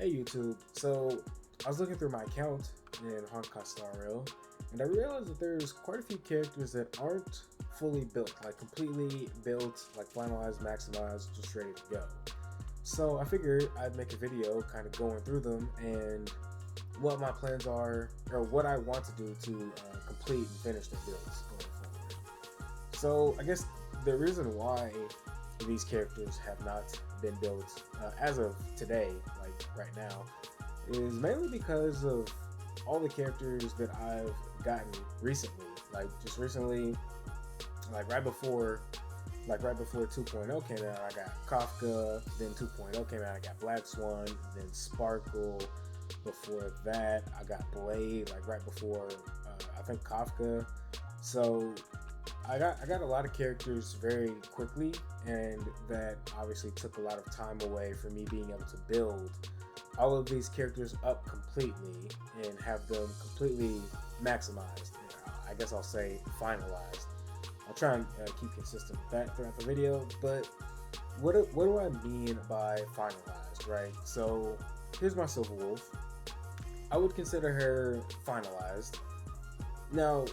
Hey YouTube, so I was looking through my account in Honkai Star Rail, and I realized that there's quite a few characters that aren't fully built, like completely built, like finalized, maximized, just ready to go. So I figured I'd make a video kind of going through them and what my plans are, or what I want to do to complete and finish the builds going forward. So I guess the reason why these characters have not been built as of today, like right now, is mainly because of all the characters that I've gotten recently. Like just recently, like right before 2.0 came out, I got Kafka. Then 2.0 came out, I got Black Swan. Then Sparkle. Before that, I got Blade. Like right before, I think Kafka. So I got a lot of characters very quickly, and that obviously took a lot of time away from me being able to build all of these characters up completely and have them completely maximized. I guess I'll say finalized. I'll try and keep consistent with that throughout the video, but what do I mean by finalized, right? So here's my Silver Wolf. I would consider her finalized. Now,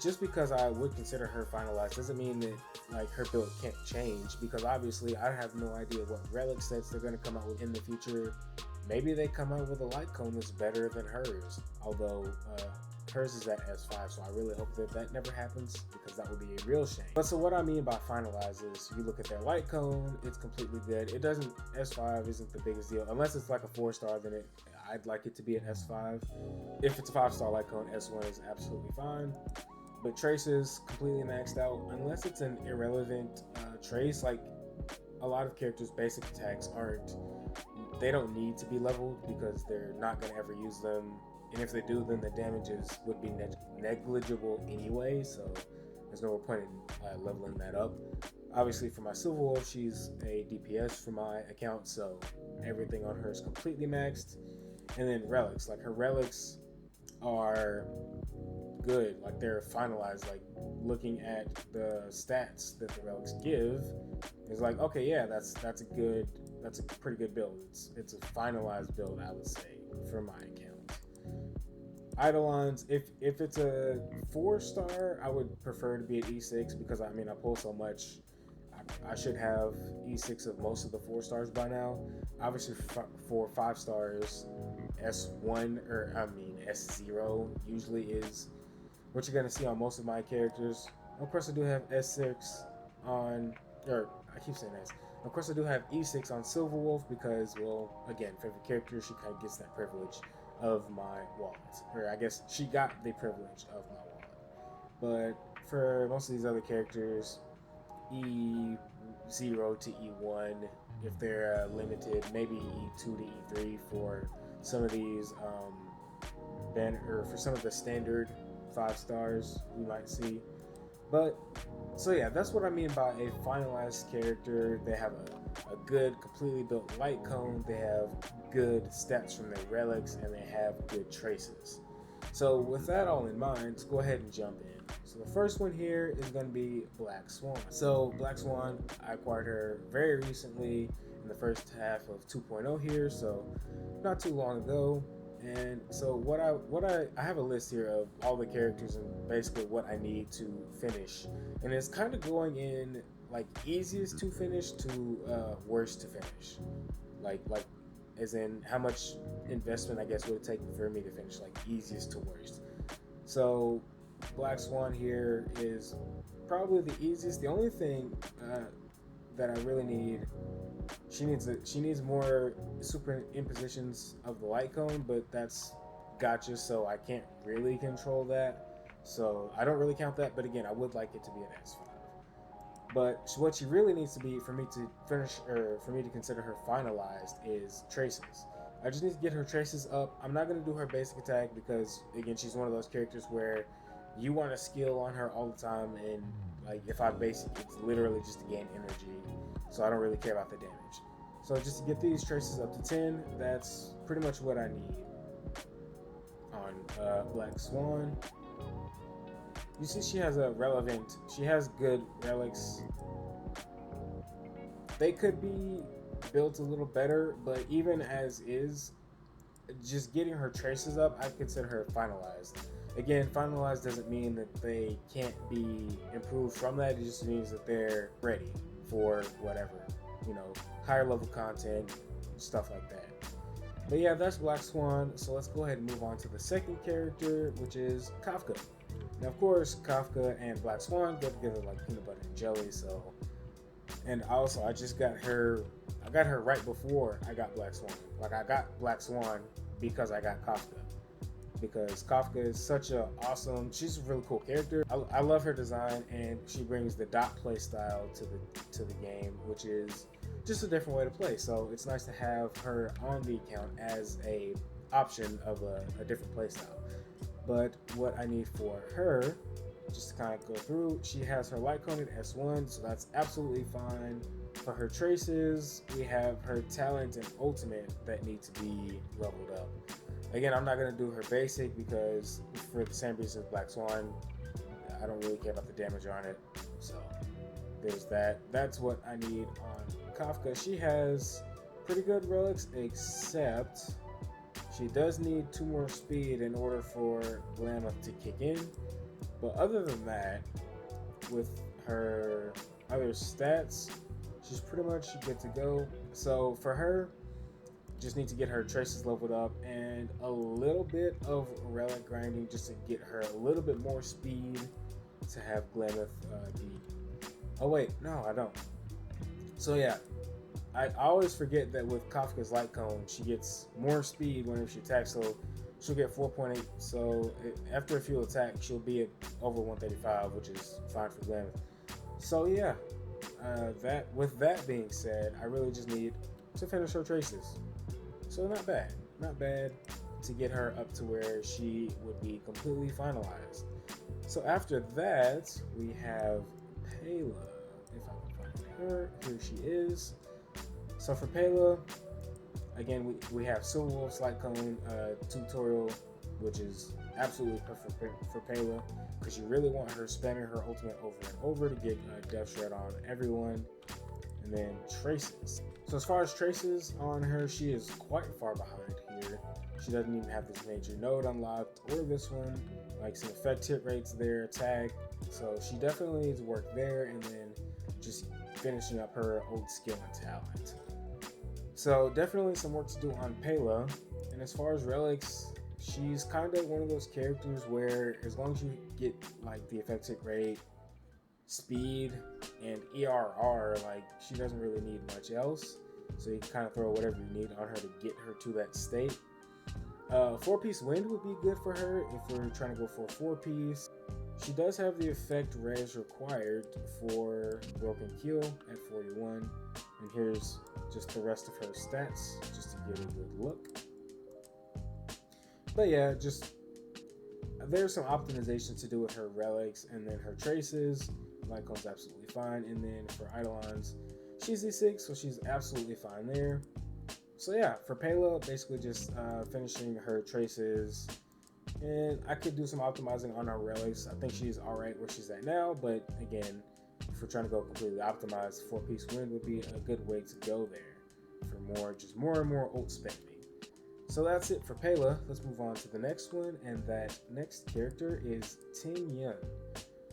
just because I would consider her finalized doesn't mean that like her build can't change, because obviously I have no idea what relic sets they're going to come out with in the future. Maybe they come out with a light cone that's better than hers, although hers is at S5, so I really hope that never happens, because that would be a real shame. But so what I mean by finalize is you look at their light cone, it's completely good. It doesn't, S5 isn't the biggest deal unless it's like a 4-star. Then I'd like it to be an S5. If it's a 5-star light cone, S1 is absolutely fine. But traces completely maxed out unless it's an irrelevant trace. Like a lot of characters' basic attacks they don't need to be leveled because they're not going to ever use them, and if they do, then the damages would be negligible anyway, so there's no point in leveling that up. Obviously for my Silver Wolf, she's a DPS for my account, so everything on her is completely maxed. And then relics, like her relics are good, like they're finalized. Like looking at the stats that the relics give is like, okay, yeah, that's a pretty good build. It's a finalized build, I would say, for my account. Eidolons, if it's a 4-star, I would prefer to be at E6, because I mean I pull so much. I should have E6 of most of the 4-stars by now. Obviously for 5 stars, S1 or I mean S0 usually is what you're gonna see on most of my characters. Of course I do have S6 on, or I keep saying S. Of course I do have E6 on Silver Wolf because, well, again, favorite character, she kind of gets that privilege of my wallet. Or I guess she got the privilege of my wallet. But for most of these other characters, E0 to E1 if they're limited, maybe E2 to E3 for some of these or for some of the standard 5 stars we might see. But so yeah, that's what I mean by a finalized character. They have a good completely built light cone, they have good stats from their relics, and they have good traces. So with that all in mind, let's go ahead and jump in. So the first one here is going to be Black Swan. So Black Swan, I acquired her very recently in the first half of 2.0 here, so not too long ago. And so I have a list here of all the characters and basically what I need to finish, and it's kind of going in like easiest to finish to worst to finish, like as in how much investment I guess would it take for me to finish, like easiest to worst. So Black Swan here is probably the easiest. The only thing that I really need, she needs more superimpositions of the light cone, but that's gotcha, so I can't really control that, so I don't really count that. But again, I would like it to be an S5. But what she really needs to be for me to finish, or for me to consider her finalized, is traces. I just need to get her traces up. I'm not going to do her basic attack because, again, she's one of those characters where you want a skill on her all the time, and like if I basic, it's literally just to gain energy, so I don't really care about the damage. So just to get these traces up to 10, that's pretty much what I need on Black Swan. You see she has good relics. They could be built a little better, but even as is, just getting her traces up, I consider her finalized. Again, finalized doesn't mean that they can't be improved from that. It just means that they're ready for whatever, you know, higher level content, stuff like that. But yeah, that's Black Swan. So let's go ahead and move on to the second character, which is Kafka. Now, of course, Kafka and Black Swan go together like peanut butter and jelly. So, and also I just got her. I got her right before I got Black Swan. Like I got Black Swan because I got Kafka. Because Kafka is such a awesome. She's a really cool character. I love her design, and she brings the dot play style to the game, which is just a different way to play. So it's nice to have her on the account as a option of a different play style. But what I need for her, just to kind of go through, she has her light cone at S1, so that's absolutely fine. For her traces, we have her talent and ultimate that need to be leveled up. Again, I'm not going to do her basic because for the same reason as Black Swan, I don't really care about the damage on it. So there's that. That's what I need on Kafka. She has pretty good relics, except she does need 2 more speed in order for Glamoth to kick in. But other than that, with her other stats, she's pretty much good to go. So for her, just need to get her traces leveled up and a little bit of relic grinding just to get her a little bit more speed to have Glamoth be. Oh wait, no, I don't. So yeah, I always forget that with Kafka's light cone, she gets more speed whenever she attacks. So she'll get 4.8. So after a few attacks, she'll be at over 135, which is fine for Glamoth. So yeah, with that being said, I really just need to finish her traces. So not bad to get her up to where she would be completely finalized. So after that, we have Pela. If I can find her, here she is. So for Pela, again, we have Silver Wolf's Light Cone tutorial, which is absolutely perfect for Pela because you really want her spamming her ultimate over and over to get Death Shred on everyone. And then traces. So as far as traces on her, she is quite far behind here. She doesn't even have this major node unlocked or this one, like some effect hit rates there, attack. So she definitely needs work there, and then just finishing up her old skill and talent. So definitely some work to do on Pela. And as far as relics, she's kind of one of those characters where as long as you get like the effect hit rate, speed, and ERR, like she doesn't really need much else. So you can kind of throw whatever you need on her to get her to that state. 4-piece wind would be good for her if we're trying to go for a 4-piece. She does have the effect res required for broken keel at 41. And here's just the rest of her stats just to get a good look. But yeah, just there's some optimization to do with her relics and then her traces. Light cone's absolutely fine. And then for Eidolons, she's E6, so she's absolutely fine there. So yeah, for Pela, basically just finishing her traces. And I could do some optimizing on her relics. I think she's alright where she's at now, but again, if we're trying to go completely optimized, 4-piece wind would be a good way to go there for more and more ult spending. So that's it for Pela. Let's move on to the next one, and that next character is Ting Yun.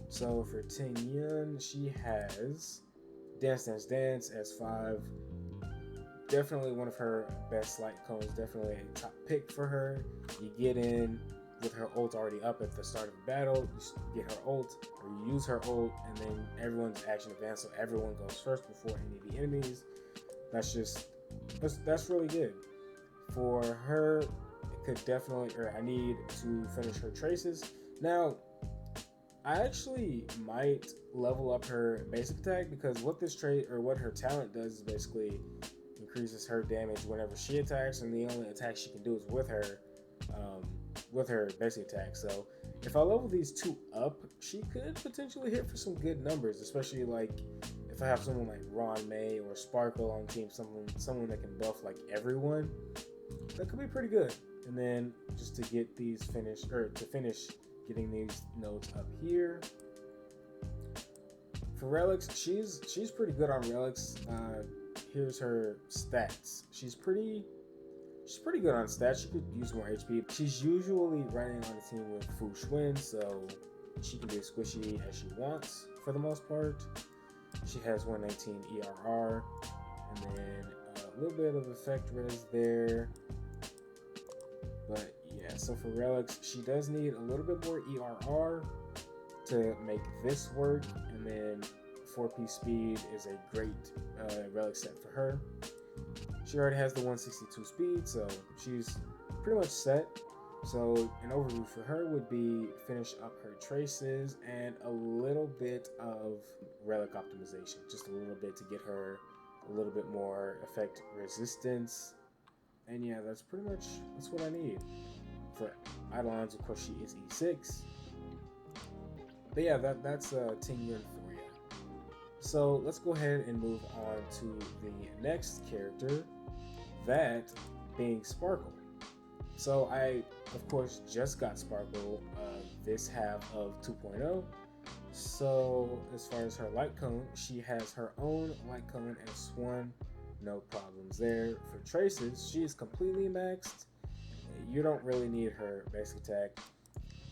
So for Ting Yun, she has Dance Dance Dance S5. Definitely one of her best light cones, definitely a top pick for her. You get in with her ult already up at the start of the battle, you get her ult, or you use her ult, and then everyone's action advance, so everyone goes first before any of the enemies. That's really good. For her, it could definitely, or I need to finish her traces. Now, I actually might level up her basic attack because what this trait or what her talent does is basically increases her damage whenever she attacks, and the only attack she can do is with her basic attack. So if I level these 2 up, she could potentially hit for some good numbers, especially like if I have someone like Ron May or Sparkle on team, someone that can buff like everyone. That could be pretty good. And then just to get these finished, or to finish getting these nodes up here. For relics, she's pretty good on relics. here's her stats. She's pretty good on stats. She could use more HP. She's usually running on a team with Fu Xuan, so she can be as squishy as she wants for the most part. She has 119 ERR, and then a little bit of effect res there. But yeah, so for relics, she does need a little bit more ERR to make this work, and then 4-piece speed is a great relic set for her. She already has the 162 speed, so she's pretty much set. So an overview for her would be finish up her traces and a little bit of relic optimization, just a little bit to get her a little bit more effect resistance. And yeah, that's what I need. For Eidolons, of course, she is E6. But yeah, that's 10 Yuan for you. So let's go ahead and move on to the next character, that being Sparkle. So I, of course, just got Sparkle this half of 2.0. So as far as her light cone, she has her own light cone S1. No problems there. For traces, she is completely maxed. You don't really need her basic attack.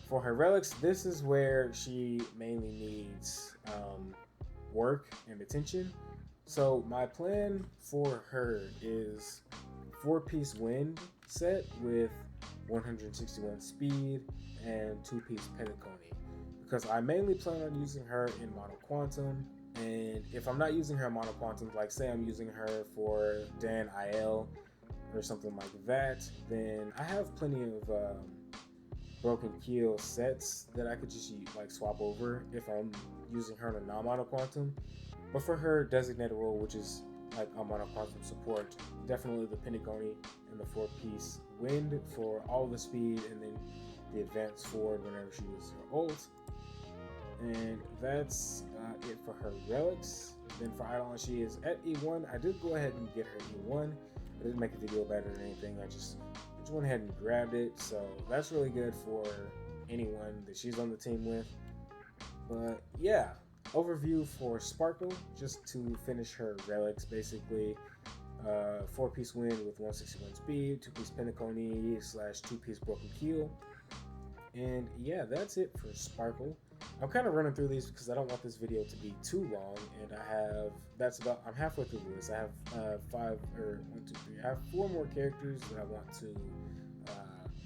For her relics, this is where she mainly needs work and attention. So my plan for her is 4-piece wind set with 161 speed and 2-piece Pentacony, because I mainly plan on using her in Mono Quantum. And if I'm not using her in Mono Quantum, like say I'm using her for Dan IL or something like that, then I have plenty of Broken Keel sets that I could just like swap over if I'm using her in a non-Mono Quantum. But for her designated role, which is like a Mono Quantum support, definitely the Pentacony and the 4-piece wind for all the speed, and then the advance forward whenever she uses her ult. And that's it for her relics. Then for Eidolon, she is at E1. I did go ahead and get her E1. I didn't make a video about it or anything. I just went ahead and grabbed it. So that's really good for anyone that she's on the team with. But yeah, overview for Sparkle, just to finish her relics basically. 4-piece wind with 161 speed, 2-piece Pentacony / 2-piece Broken Keel. And yeah, that's it for Sparkle. I'm kind of running through these because I don't want this video to be too long, and I'm halfway through the list. I have 4 more characters that I want to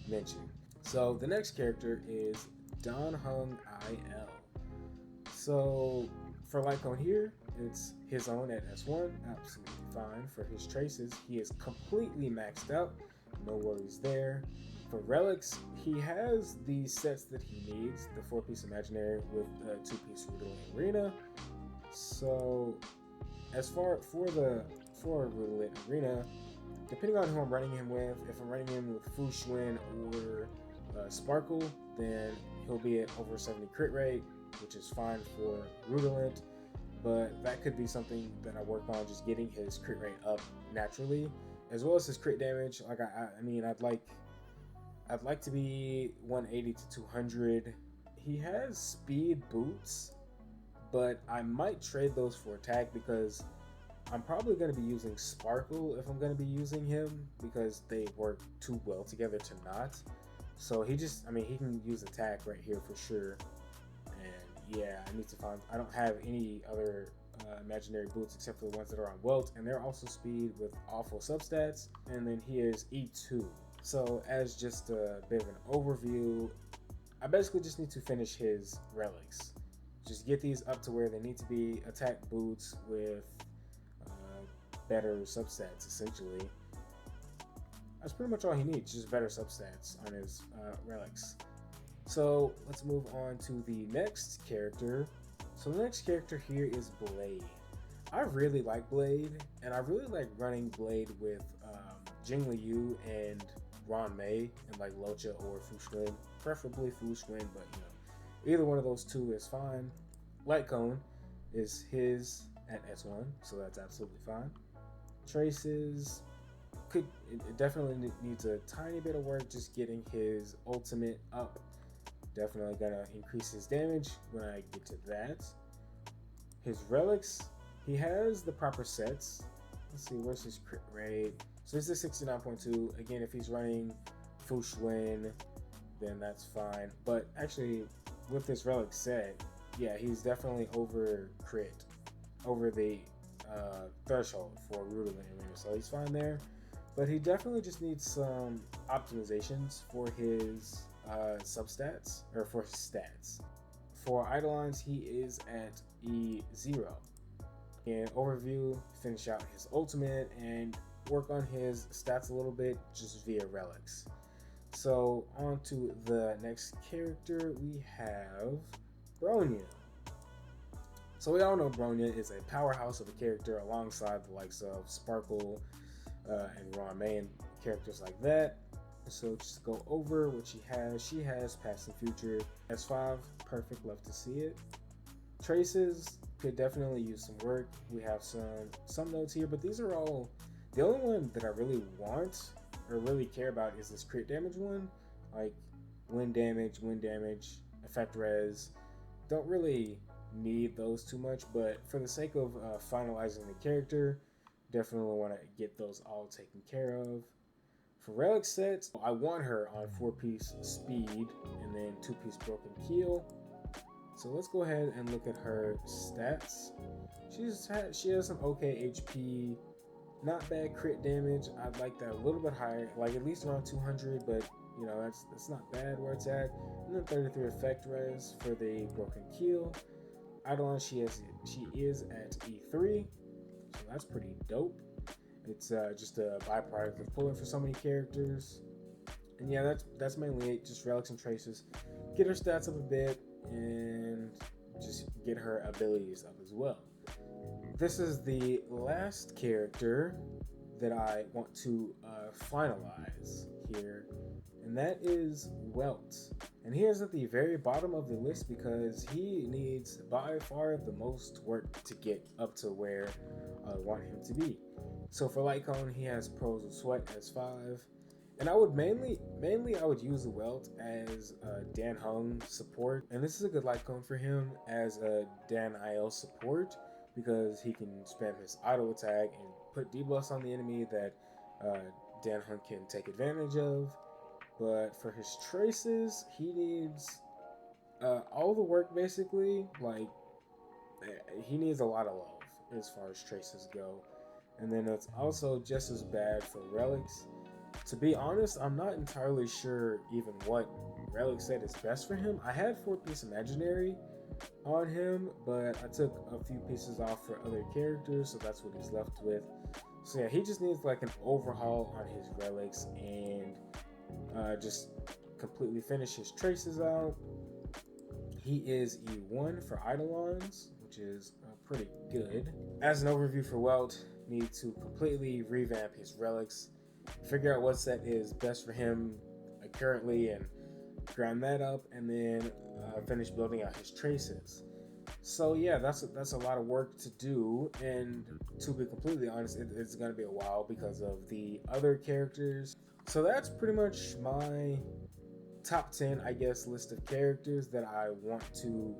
mention. So the next character is Don Hung IL. So for light cone here, it's his own at S1, absolutely fine. For his traces, he is completely maxed out, no worries there. For relics, he has the sets that he needs, the 4-piece imaginary with 2-piece Rudolin Arena. So as for Rudolin Arena, depending on who I'm running him with, if I'm running him with Fu Xuan or Sparkle, then he'll be at over 70 crit rate, which is fine for Rudolin. But that could be something that I work on, just getting his crit rate up naturally, as well as his crit damage. Like I'd like to be 180 to 200. He has speed boots, but I might trade those for attack because I'm probably going to be using Sparkle if I'm going to be using him, because they work too well together to not. So he can use attack right here for sure. And yeah, I don't have any other imaginary boots except for the ones that are on Welt, and they're also speed with awful substats. And then he is E2. So as just a bit of an overview, I basically just need to finish his relics. Just get these up to where they need to be, attack boots with better substats essentially. That's pretty much all he needs, just better substats on his relics. So let's move on to the next character. So the next character here is Blade. I really like Blade, and I really like running Blade with Jing Liu and Ron Mei and like Locha or Fu Xuan, preferably Fu Xuan, but either one of those two is fine. Light Cone is his at S1, so that's absolutely fine. Traces, it definitely needs a tiny bit of work, just getting his ultimate up. Definitely gonna increase his damage when I get to that. His relics, he has the proper sets. let's see, what's his crit rate? So this is 69.2. Again, if he's running Fushwin, then that's fine. But actually, with this relic set, yeah, he's definitely over crit, over the threshold for Rudolin Arena, so he's fine there. But he definitely just needs some optimizations for his substats, or for his stats. For Eidolons, he is at E0. In overview, finish out his ultimate and work on his stats a little bit just via relics. So on to the next character, we have Bronya. So we all know Bronya is a powerhouse of a character alongside the likes of Sparkle and Rame and characters like that. So just go over what she has. She has past and future. S5, perfect, love to see it. Traces could definitely use some work. We have some notes here, but these are all, the only one that I really want or really care about is this crit damage one. Like wind damage, effect res. Don't really need those too much, but for the sake of finalizing the character, definitely want to get those all taken care of. For relic sets, I want her on 4-piece speed and then 2-piece broken keel. So let's go ahead and look at her stats. She has some okay HP, not bad crit damage. I'd like that a little bit higher, like at least around 200, but you know, that's not bad where it's at. And then 33 effect res for the broken keel. Eidolon, she is at E3, so that's pretty dope. It's just a byproduct of pulling for so many characters. And yeah, that's mainly it, just relics and traces. Get her stats up a bit and just get her abilities up as well. This is the last character that I want to finalize here, and that is Welt. And he is at the very bottom of the list because he needs by far the most work to get up to where I want him to be. So for Light Cone, he has Pearls of Sweat as 5. And I would mainly I would use the Welt as Dan Hung support. And this is a good Light Cone for him as a Dan IL support because he can spam his auto attack and put debuffs on the enemy that Dan Hung can take advantage of. But for his traces, he needs all the work basically. Like, he needs a lot of love as far as traces go. And then it's also just as bad for relics. To be honest, I'm not entirely sure even what relic set is best for him. I had 4-piece imaginary on him, but I took a few pieces off for other characters, so that's what he's left with. So yeah, he just needs like an overhaul on his relics and just completely finish his traces out. He is E1 for Eidolons, which is pretty good. As an overview for Welt, need to completely revamp his relics, figure out what set is best for him currently, and grind that up, and then finish building out his traces. So yeah, that's a lot of work to do, and to be completely honest, it's going to be a while because of the other characters. So that's pretty much my top 10, I guess, list of characters that I want to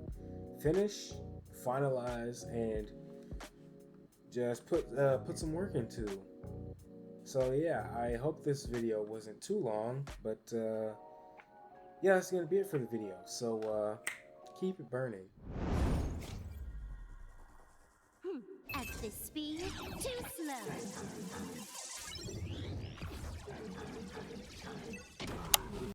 finish, finalize, and just put some work into. So yeah, I hope this video wasn't too long, but yeah, that's gonna be it for the video. So keep it burning. At this speed, too slow.